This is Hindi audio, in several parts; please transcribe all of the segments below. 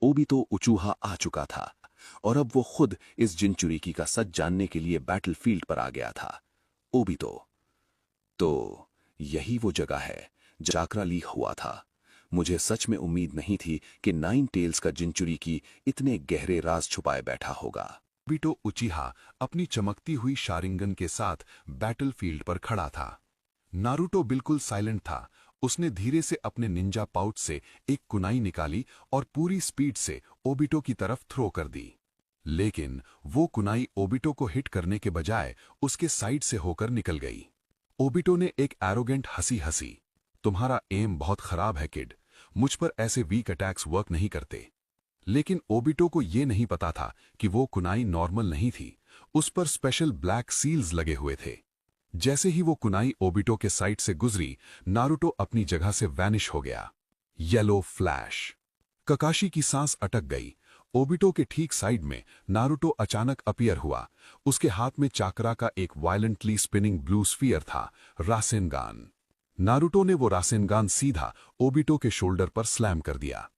ओबितो उचूहा आ चुका था और अब वो खुद इस जिनचुरिकी का सच जानने के लिए बैटलफील्ड पर आ गया था। ओबितो, तो यही वो जगह है जहाँ चाक्रा लीक हुआ था। मुझे सच में उम्मीद नहीं थी कि नाइन टेल्स का जिनचुरिकी इतने गहरे राज छुपाए बैठा होगा। ओबिटो उचिहा अपनी चमकती हुई शारिंगन के साथ बैटलफील्ड पर खड़ा था। नारुतो बिल्कुल साइलेंट था। उसने धीरे से अपने निंजा पाउच से एक कुनाई निकाली और पूरी स्पीड से ओबिटो की तरफ थ्रो कर दी। लेकिन वो कुनाई ओबिटो को हिट करने के बजाय उसके साइड से होकर निकल गई। ओबिटो ने एक एरोगेंट हंसी हंसी, तुम्हारा एम बहुत खराब है किड, मुझ पर ऐसे वीक अटैक्स वर्क नहीं करते। लेकिन ओबिटो को ये नहीं पता था कि वो कुनाई नॉर्मल नहीं थी, उस पर स्पेशल ब्लैक सील्स लगे हुए थे। जैसे ही वो कुनाई ओबिटो के साइड से गुजरी, नारुतो अपनी जगह से वैनिश हो गया। Yellow flash. ककाशी की सांस अटक गई। ओबिटो के ठीक साइड में नारुतो अचानक अपीयर हुआ। उसके हाथ में चाकरा का एक वायलेंटली स्पिनिंग ब्लू स्फीयर था, रासेनगान। नारुतो ने वो रासेनगान सीधा ओबिटो के शोल्डर पर स्लैम कर दिया।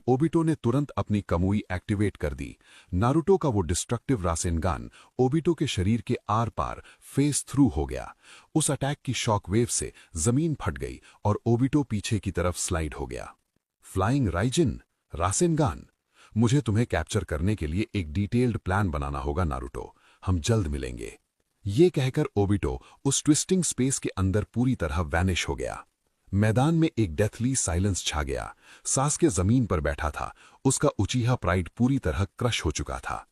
ओबिटो ने तुरंत अपनी कमुई एक्टिवेट कर दी। नारुतो का वो डिस्ट्रक्टिव रासेनगान ओबिटो के शरीर के आर पार फेस थ्रू हो गया। उस अटैक की शॉक वेव से जमीन फट गई और ओबिटो पीछे की तरफ स्लाइड हो गया। फ्लाइंग राइजिन, रासेनगान, मुझे तुम्हें कैप्चर करने के लिए एक डिटेल्ड प्लान बनाना होगा नारुतो, हम जल्द मिलेंगे। ये कहकर ओबिटो उस ट्विस्टिंग स्पेस के अंदर पूरी तरह वैनिश हो गया। मैदान में एक डेथली साइलेंस छा गया। सास्के जमीन पर बैठा था, उसका उचीहा प्राइड पूरी तरह क्रश हो चुका था।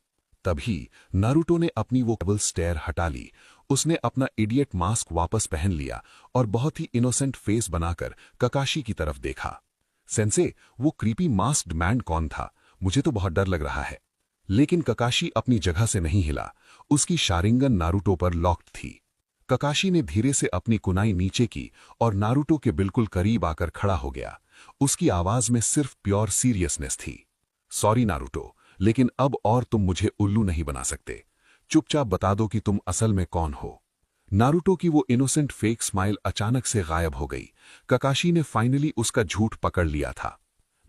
तभी नारुतो ने अपनी वो डबल स्टेयर हटा ली। उसने अपना इडियट मास्क वापस पहन लिया और बहुत ही इनोसेंट फेस बनाकर ककाशी की तरफ देखा। सेंसे, वो क्रीपी मास्क्ड मैन कौन था? मुझे तो बहुत डर लग रहा है। लेकिन ककाशी अपनी जगह से नहीं हिला। उसकी शारिंगन नारुतो पर लॉक्ड थी। ककाशी ने धीरे से अपनी कुनाई नीचे की और नारुतो के बिल्कुल करीब आकर खड़ा हो गया। उसकी आवाज में सिर्फ प्योर सीरियसनेस थी। सॉरी नारुतो, लेकिन अब और तुम मुझे उल्लू नहीं बना सकते। चुपचाप बता दो कि तुम असल में कौन हो। नारुतो की वो इनोसेंट फेक स्माइल अचानक से गायब हो गई। ककाशी ने फाइनली उसका झूठ पकड़ लिया था।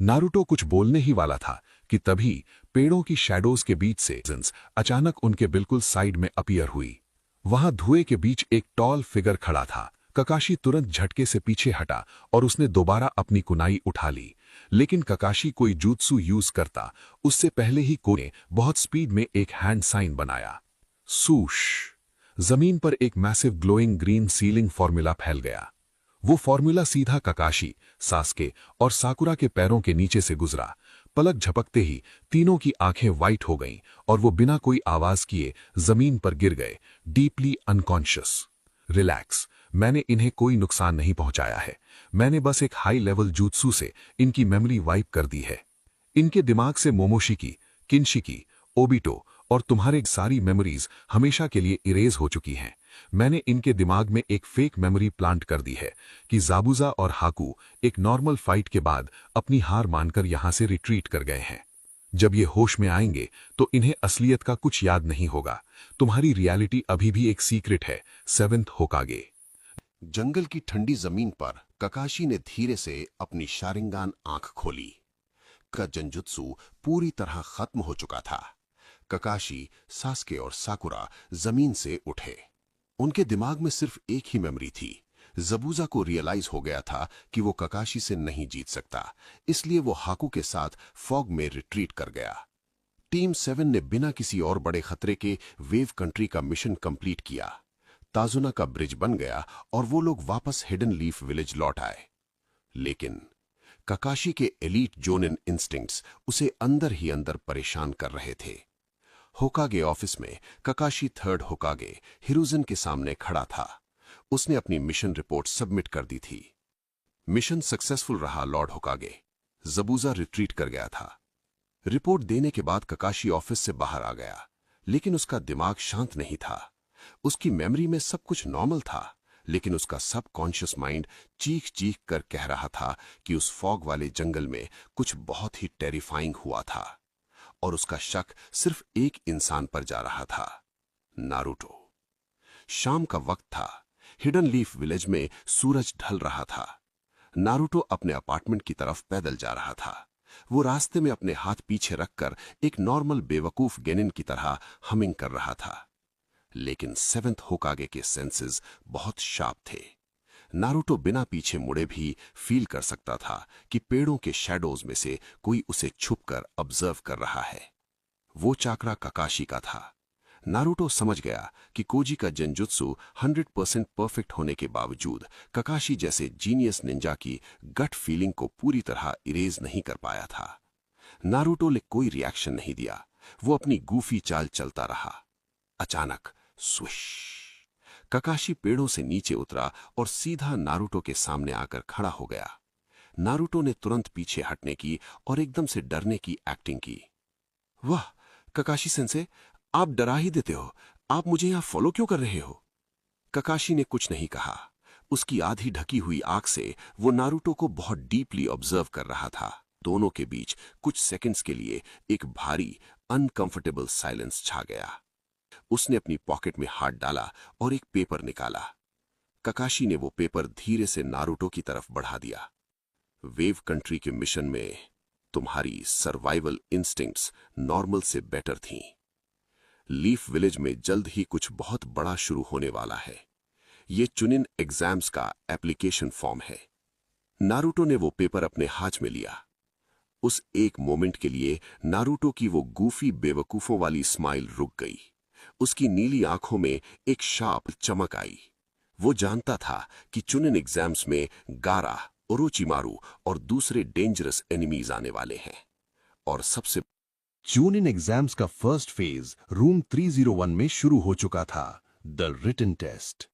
नारुतो कुछ बोलने ही वाला था कि तभी पेड़ों की शैडोज के बीच से अचानक उनके बिल्कुल साइड में अपीयर हुई। वहां धुएं के बीच एक टॉल फिगर खड़ा था। ककाशी तुरंत झटके से पीछे हटा और उसने दोबारा अपनी कुनाई उठा ली। लेकिन ककाशी कोई जूत्सु यूज करता उससे पहले ही कोने बहुत स्पीड में एक हैंड साइन बनाया। सूश। जमीन पर एक massive glowing green ceiling formula फैल गया। वो फॉर्मूला सीधा ककाशी, सास्के और साकुरा के पैरों के नीचे से गुजरा। पलक झपकते ही तीनों की आंखें वाइट हो गईं और वो बिना कोई आवाज किए जमीन पर गिर गए, डीपली अनकॉन्शियस। रिलैक्स, मैंने इन्हें कोई नुकसान नहीं पहुंचाया है। मैंने बस एक हाई लेवल जूत्सु से इनकी मेमोरी वाइप कर दी है। इनके दिमाग से मोमोशिकी, किनशिकी, ओबिटो और तुम्हारे सारी मेमोरीज हमेशा के लिए इरेज हो चुकी हैं। मैंने इनके दिमाग में एक फेक मेमोरी प्लांट कर दी है कि जाबुजा और हाकू एक नॉर्मल फाइट के बाद अपनी हार मानकर यहां से रिट्रीट कर गए हैं। जब ये होश में आएंगे तो इन्हें असलियत का कुछ याद नहीं होगा। तुम्हारी रियलिटी अभी भी एक सीक्रेट है, सेवेंथ होकागे। जंगल की ठंडी जमीन पर ककाशी ने धीरे से अपनी शारिंगान आंख खोली। का जंजुत्सु पूरी तरह खत्म हो चुका था। ककाशी, सास्के और साकुरा जमीन से उठे। उनके दिमाग में सिर्फ एक ही मेमोरी थी। जबूजा को रियलाइज हो गया था कि वो ककाशी से नहीं जीत सकता, इसलिए वो हाकू के साथ फॉग में रिट्रीट कर गया। टीम 7 ने बिना किसी और बड़े खतरे के वेव कंट्री का मिशन कंप्लीट किया। ताजुना का ब्रिज बन गया और वो लोग वापस हिडन लीफ विलेज लौट आए। लेकिन ककाशी के एलीट जोनिन इंस्टिंक्ट्स उसे अंदर ही अंदर परेशान कर रहे थे। होकागे ऑफिस में ककाशी थर्ड होकागे हिरुजन के सामने खड़ा था। उसने अपनी मिशन रिपोर्ट सबमिट कर दी थी। मिशन सक्सेसफुल रहा लॉर्ड होकागे। जबूजा रिट्रीट कर गया था। रिपोर्ट देने के बाद ककाशी ऑफिस से बाहर आ गया, लेकिन उसका दिमाग शांत नहीं था। उसकी मेमोरी में सब कुछ नॉर्मल था, लेकिन उसका सबकॉन्शियस माइंड चीख चीख कर कह रहा था कि उस फॉग वाले जंगल में कुछ बहुत ही टेरिफाइंग हुआ था और उसका शक सिर्फ एक इंसान पर जा रहा था, नारुतो। शाम का वक्त था। हिडन लीफ विलेज में सूरज ढल रहा था। नारुतो अपने अपार्टमेंट की तरफ पैदल जा रहा था। वो रास्ते में अपने हाथ पीछे रखकर एक नॉर्मल बेवकूफ गेनिन की तरह हमिंग कर रहा था। लेकिन सेवेंथ होकागे के सेंसेस बहुत शार्प थे। नारुतो बिना पीछे मुड़े भी फील कर सकता था कि पेड़ों के शैडोज में से कोई उसे छुपकर ऑब्जर्व कर रहा है। वो चाकरा ककाशी का था। नारुतो समझ गया कि कोजी का जेंजुत्सु 100% परफेक्ट होने के बावजूद ककाशी जैसे जीनियस निंजा की गट फीलिंग को पूरी तरह इरेज नहीं कर पाया था। नारुतो ने कोई रिएक्शन नहीं दिया। वो अपनी गूफी चाल चलता रहा। अचानक स्विश, ककाशी पेड़ों से नीचे उतरा और सीधा नारुतो के सामने आकर खड़ा हो गया। नारुतो ने तुरंत पीछे हटने की और एकदम से डरने की एक्टिंग की। वाह ककाशी सेंसे, आप डरा ही देते हो। आप मुझे यहां फॉलो क्यों कर रहे हो? ककाशी ने कुछ नहीं कहा। उसकी आधी ढकी हुई आंख से वो नारुतो को बहुत डीपली ऑब्जर्व कर रहा था। दोनों के बीच कुछ सेकंड्स के लिए एक भारी अनकंफर्टेबल साइलेंस छा गया। उसने अपनी पॉकेट में हाथ डाला और एक पेपर निकाला। ककाशी ने वो पेपर धीरे से नारुतो की तरफ बढ़ा दिया। वेव कंट्री के मिशन में तुम्हारी सर्वाइवल इंस्टिंक्ट्स नॉर्मल से बेटर थीं। लीफ विलेज में जल्द ही कुछ बहुत बड़ा शुरू होने वाला है। ये चुनिन एग्जाम्स का एप्लीकेशन फॉर्म है। नारुतो ने वो पेपर अपने हाथ में लिया। उस एक मोमेंट के लिए नारुतो की वो गूफी बेवकूफों वाली स्माइल रुक गई। उसकी नीली आंखों में एक शार्प चमक आई। वो जानता था कि चुनिन एग्जाम्स में गारा, ओरोचिमारू और दूसरे डेंजरस एनिमीज आने वाले हैं। और सबसे चूनिन एग्जाम्स का फर्स्ट फेज रूम 301 में शुरू हो चुका था, द रिटन टेस्ट।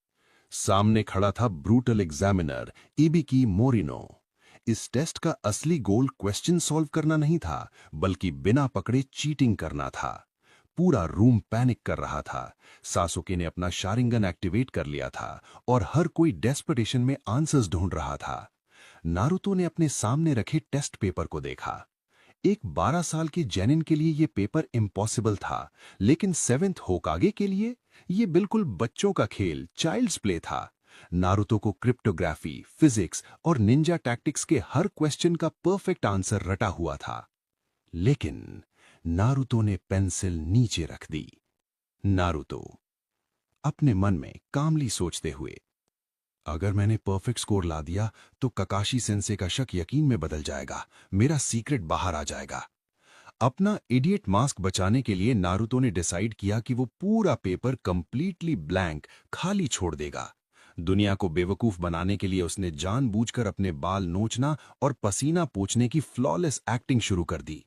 सामने खड़ा था ब्रूटल एग्जामिनर इबिकी मोरिनो। इस टेस्ट का असली गोल क्वेश्चन सॉल्व करना नहीं था, बल्कि बिना पकड़े चीटिंग करना था। पूरा रूम पैनिक कर रहा था। सासुके ने अपना शारिंगन एक्टिवेट कर लिया था और हर कोई डेस्परेशन में आंसर्स ढूंढ रहा था। नारुतो ने अपने सामने रखे टेस्ट पेपर को देखा। एक 12 साल के जेनिन के लिए यह पेपर इम्पॉसिबल था, लेकिन 7th होकागे के लिए यह बिल्कुल बच्चों का खेल, चाइल्ड्स प्ले था। नारुतो को क्रिप्टोग्राफी, फिजिक्स और निंजा टैक्टिक्स के हर क्वेश्चन का परफेक्ट आंसर रटा हुआ था। लेकिन नारुतो ने पेंसिल नीचे रख दी। नारुतो अपने मन में कामली सोचते हुए, अगर मैंने परफेक्ट स्कोर ला दिया तो ककाशी सेंसे का शक यकीन में बदल जाएगा, मेरा सीक्रेट बाहर आ जाएगा। अपना इडियट मास्क बचाने के लिए नारुतो ने डिसाइड किया कि वो पूरा पेपर कंप्लीटली ब्लैंक, खाली छोड़ देगा। दुनिया को बेवकूफ बनाने के लिए उसने जानबूझकर अपने बाल नोचना और पसीना पोंछने की फ्लॉलेस एक्टिंग शुरू कर दी।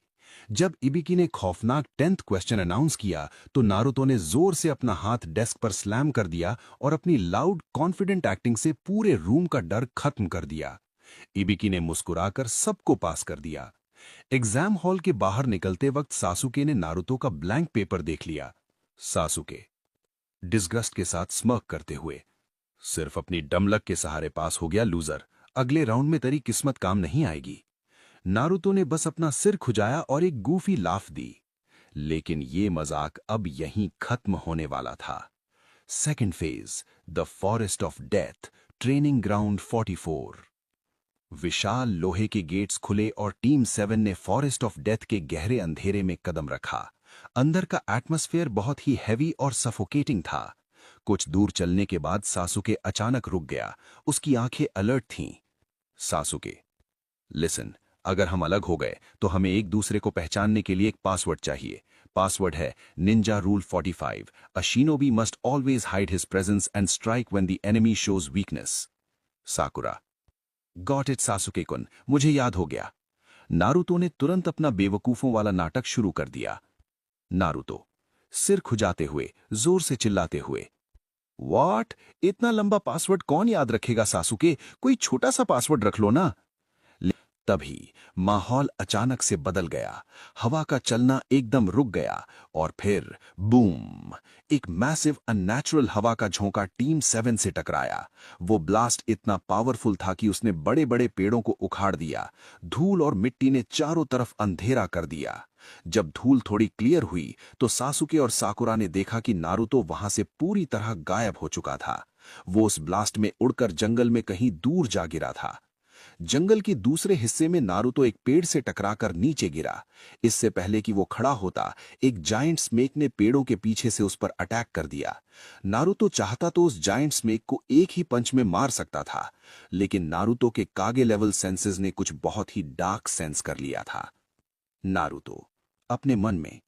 जब इबिकी ने खौफनाक 10th क्वेश्चन अनाउंस किया तो नारुतो ने जोर से अपना हाथ डेस्क पर स्लैम कर दिया और अपनी लाउड कॉन्फिडेंट एक्टिंग से पूरे रूम का डर खत्म कर दिया। इबिकी ने मुस्कुराकर सबको पास कर दिया। एग्जाम हॉल के बाहर निकलते वक्त सासुके ने नारुतो का ब्लैंक पेपर देख लिया। सासुके डिस्गस्ट के साथ स्मर्क करते हुए, सिर्फ अपनी डमलक के सहारे पास हो गया लूजर, अगले राउंड में तेरी किस्मत काम नहीं आएगी। नारुतो ने बस अपना सिर खुजाया और एक गूफी लाफ दी। लेकिन ये मजाक अब यहीं खत्म होने वाला था। Second phase, the forest of death, training ground 44। विशाल लोहे के गेट्स खुले और टीम 7 ने फॉरेस्ट ऑफ डेथ के गहरे अंधेरे में कदम रखा। अंदर का एटमॉस्फेयर बहुत ही हैवी और सफोकेटिंग था। कुछ दूर चलने के बाद सासुके अचानक रुक गया। उसकी आंखें अलर्ट थीं। सासुके, लिसन, अगर हम अलग हो गए तो हमें एक दूसरे को पहचानने के लिए एक पासवर्ड चाहिए। पासवर्ड है ninja rule 45। A shinobi must always hide his presence and strike when the enemy shows weakness. Sakura, got it Sasuke kun, मुझे याद हो गया। नारुतो ने तुरंत अपना बेवकूफों वाला नाटक शुरू कर दिया। नारुतो सिर खुजाते हुए, जोर से चिल्लाते हुए, व्हाट? इतना लंबा पासवर्ड कौन याद रखेगा सासुके? कोई छोटा सा पासवर्ड रख लो ना। तभी माहौल अचानक से बदल गया। हवा का चलना एकदम रुक गया और फिर बूम, एक मैसिव अननेचुरल हवा का झोंका टीम 7 से टकराया। वो ब्लास्ट इतना पावरफुल था कि उसने बड़े बड़े पेड़ों को उखाड़ दिया। धूल और मिट्टी ने चारों तरफ अंधेरा कर दिया। जब धूल थोड़ी क्लियर हुई तो सासुके और साकुरा ने देखा कि नारुतो वहां से पूरी तरह गायब हो चुका था। वो उस ब्लास्ट में उड़कर जंगल में कहीं दूर जा गिरा था। जंगल की दूसरे हिस्से में नारुतो एक पेड़ से टकराकर नीचे गिरा। इससे पहले कि वो खड़ा होता, एक जायंट स्नेक ने पेड़ों के पीछे से उस पर अटैक कर दिया। नारुतो चाहता तो उस जायंट स्नेक को एक ही पंच में मार सकता था, लेकिन नारुतो के कागे लेवल सेंसेस ने कुछ बहुत ही डार्क सेंस कर लिया था। नारुतो अपने मन में,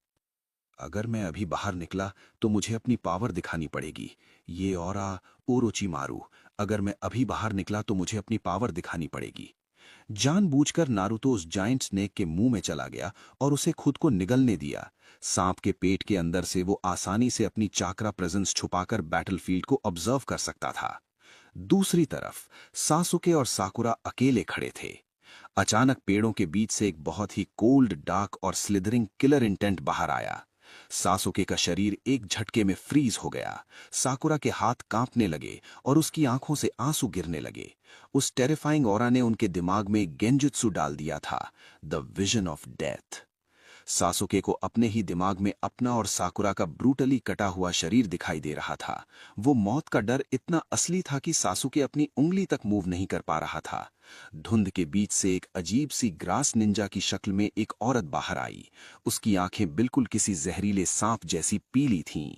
अगर मैं अभी बाहर निकला तो मुझे अपनी पावर दिखानी पड़ेगी। ये ऑरा ओरोचिमारू, अगर मैं अभी बाहर निकला तो मुझे अपनी पावर दिखानी पड़ेगी। जानबूझकर नारुतो उस जायंट स्नेक के मुंह में चला गया और उसे खुद को निगलने दिया। सांप के पेट के अंदर से वो आसानी से अपनी चाक्रा प्रेजेंस छुपाकर बैटलफील्ड को ऑब्जर्व कर सकता था। दूसरी तरफ सासुके और साकुरा अकेले खड़े थे। अचानक पेड़ों के बीच से एक बहुत ही कोल्ड, डार्क और स्लिदरिंग किलर इंटेंट बाहर आया। सासुके का शरीर एक झटके में फ्रीज हो गया। साकुरा के हाथ कांपने लगे और उसकी आंखों से आंसू गिरने लगे। उस टेरिफाइंग ऑरा ने उनके दिमाग में गेंजुत्सु डाल दिया था, द विजन ऑफ डेथ। सासुके को अपने ही दिमाग में अपना और साकुरा का ब्रूटली कटा हुआ शरीर दिखाई दे रहा था। वो मौत का डर इतना असली था कि सासुके अपनी उंगली तक मूव नहीं कर पा रहा था। धुंध के बीच से एक अजीब सी ग्रास निंजा की शक्ल में एक औरत बाहर आई। उसकी आंखें बिल्कुल किसी जहरीले सांप जैसी पीली थीं।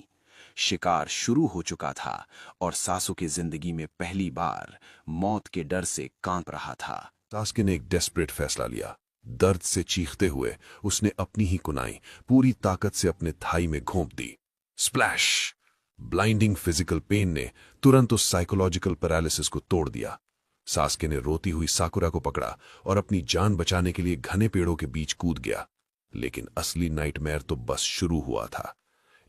शिकार शुरू हो चुका था और सासुके जिंदगी में पहली बार मौत के डर से कांप रहा था। सासुके ने एक डेस्परेट फैसला लिया। दर्द से चीखते हुए उसने अपनी ही कुनाई पूरी ताकत से अपने थाई में घोंप दी। स्प्लैश! ब्लाइंडिंग फिजिकल पेन ने तुरंत उस साइकोलॉजिकल पैरालिसिस को तोड़ दिया। सासुके ने रोती हुई साकुरा को पकड़ा और अपनी जान बचाने के लिए घने पेड़ों के बीच कूद गया। लेकिन असली नाइटमेयर तो बस शुरू हुआ था।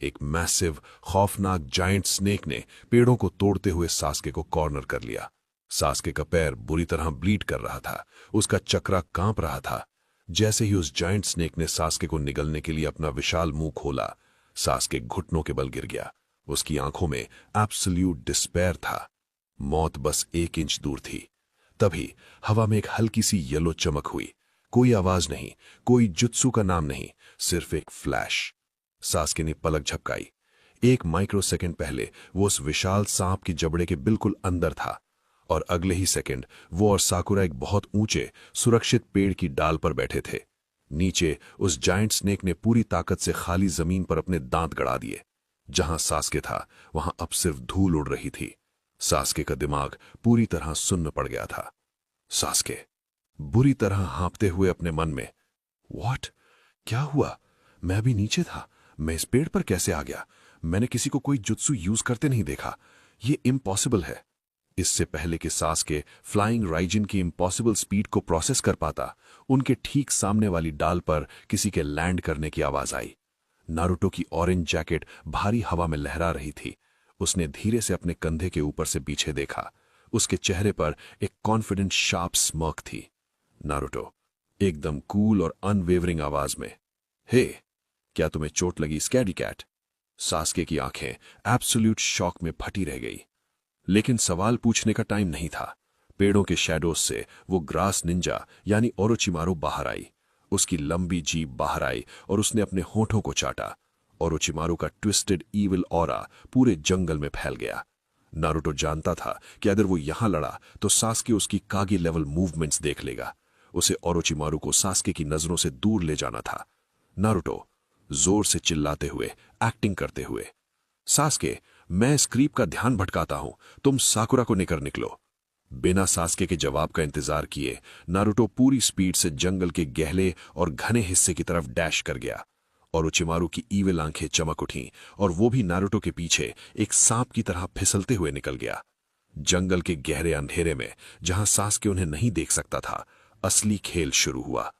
एक मैसिव, खौफनाक जायंट स्नेक ने पेड़ों को तोड़ते हुए सासुके को कॉर्नर कर लिया। सासुके का पैर बुरी तरह ब्लीड कर रहा था। उसका चक्रा कांप रहा था। जैसे ही उस जायंट स्नेक ने सासुके को निगलने के लिए अपना विशाल मुंह खोला, सासुके घुटनों के बल गिर गया। उसकी आंखों में एब्सोल्यूट डिस्पेयर था। मौत बस 1 इंच दूर थी। तभी हवा में एक हल्की सी येलो चमक हुई। कोई आवाज नहीं, कोई जुत्सु का नाम नहीं, सिर्फ एक फ्लैश। सासुके ने पलक झपकाई। 1 माइक्रोसेकंड पहले वो उस विशाल सांप की जबड़े के बिल्कुल अंदर था और अगले ही सेकंड वो और साकुरा एक बहुत ऊंचे, सुरक्षित पेड़ की डाल पर बैठे थे। नीचे उस जायंट स्नेक ने पूरी ताकत से खाली जमीन पर अपने दांत गड़ा दिए। जहां सासुके था वहां अब सिर्फ धूल उड़ रही थी। सासुके का दिमाग पूरी तरह सुन्न पड़ गया था। सासुके बुरी तरह हाँफते हुए अपने मन में, व्हाट? क्या हुआ? मैं अभी नीचे था, मैं इस पेड़ पर कैसे आ गया? मैंने किसी को कोई जुत्सु यूज करते नहीं देखा। ये इम्पॉसिबल है। इससे पहले कि सासुके फ्लाइंग राइजिन की इम्पॉसिबल स्पीड को प्रोसेस कर पाता, उनके ठीक सामने वाली डाल पर किसी के लैंड करने की आवाज आई। नारुतो की ऑरेंज जैकेट भारी हवा में लहरा रही थी। उसने धीरे से अपने कंधे के ऊपर से पीछे देखा। उसके चेहरे पर एक कॉन्फिडेंट शार्प स्मर्क थी। नारुतो एकदम कूल और अनवेवरिंग आवाज में, हे, क्या तुम्हें चोट लगी स्कैडी कैट? सासुके की आंखें एब्सोल्यूट शॉक में फटी रह गई। लेकिन सवाल पूछने का टाइम नहीं था। पेड़ों के शैडोज से वो ग्रास निंजा यानी ओरोचिमारू बाहर आई। उसकी लंबी जीभ बाहर आई और उसने अपने होठों को चाटा। ओरोचिमारू का ट्विस्टेड ईविल ऑरा पूरे जंगल में फैल गया। नारुतो जानता था कि अगर वो यहां लड़ा तो सासुके उसकी कागी लेवल मूवमेंट्स देख लेगा। उसे ओरोचिमारू को सासुके की नजरों से दूर ले जाना था। नारुतो जोर से चिल्लाते हुए, एक्टिंग करते हुए, सासुके, मैं इस क्रीप का ध्यान भटकाता हूं, तुम साकुरा को लेकर निकलो। बिना सासुके के जवाब का इंतजार किए नारुतो पूरी स्पीड से जंगल के गहरे और घने हिस्से की तरफ डैश कर गया। ओरोचिमारू की ईविल आंखें चमक उठीं और वो भी नारुतो के पीछे एक सांप की तरह फिसलते हुए निकल गया। जंगल के गहरे अंधेरे में, जहां सासुके उन्हें नहीं देख सकता था, असली खेल शुरू हुआ।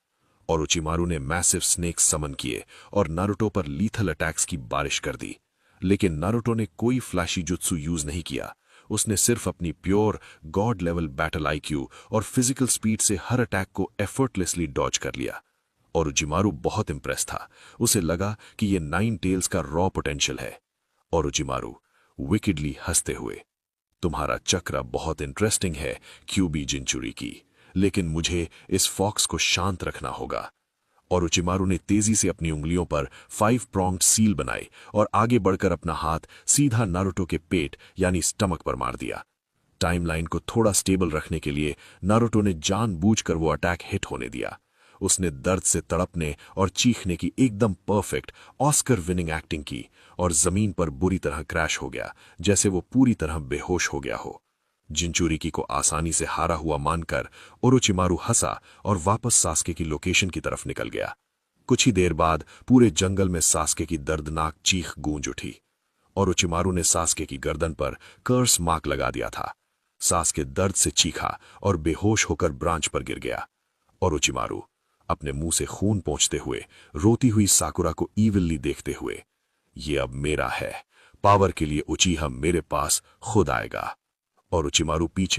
ओरोचिमारू ने मैसिव स्नेक समन किए और नारुतो पर लीथल अटैक्स की बारिश कर दी। लेकिन नारुतो ने कोई फ्लैशी जुत्सु यूज नहीं किया। उसने सिर्फ अपनी pure God level battle IQ और फिजिकल स्पीड से हर अटैक को एफर्टलेसली डॉज कर लिया। ओरोचिमारू बहुत इंप्रेस था। उसे लगा कि ये 9 टेल्स का रॉ पोटेंशियल है। ओरोचिमारू विकेडली हंसते हुए, तुम्हारा चक्र बहुत इंटरेस्टिंग है क्यूबी जिंचुरी की, लेकिन मुझे इस फॉक्स को शांत रखना होगा। ओरोचिमारू ने तेजी से अपनी उंगलियों पर 5 pronged सील बनाई और आगे बढ़कर अपना हाथ सीधा नारुतो के पेट यानी स्टमक पर मार दिया। टाइमलाइन को थोड़ा स्टेबल रखने के लिए नारुतो ने जानबूझकर वो अटैक हिट होने दिया। उसने दर्द से तड़पने और चीखने की एकदम परफेक्ट ऑस्कर विनिंग एक्टिंग की और जमीन पर बुरी तरह क्रैश हो गया, जैसे वो पूरी तरह बेहोश हो गया हो। जिंचुरिकी को आसानी से हारा हुआ मानकर ओरोचिमारू हंसा और वापस सास्के की लोकेशन की तरफ निकल गया। कुछ ही देर बाद पूरे जंगल में सास्के की दर्दनाक चीख गूंज उठी। ओरोचिमारू ने सास्के की गर्दन पर कर्स मार्क लगा दिया था। सास्के दर्द से चीखा और बेहोश होकर ब्रांच पर गिर गया। ओरोचिमारू अपने मुंह से खून पोंछते हुए रोती हुई साकुरा को ईविलली देखते हुए, ये अब मेरा है, पावर के लिए उचीहा मेरे पास खुद आएगा। ओरोचिमारू पीछे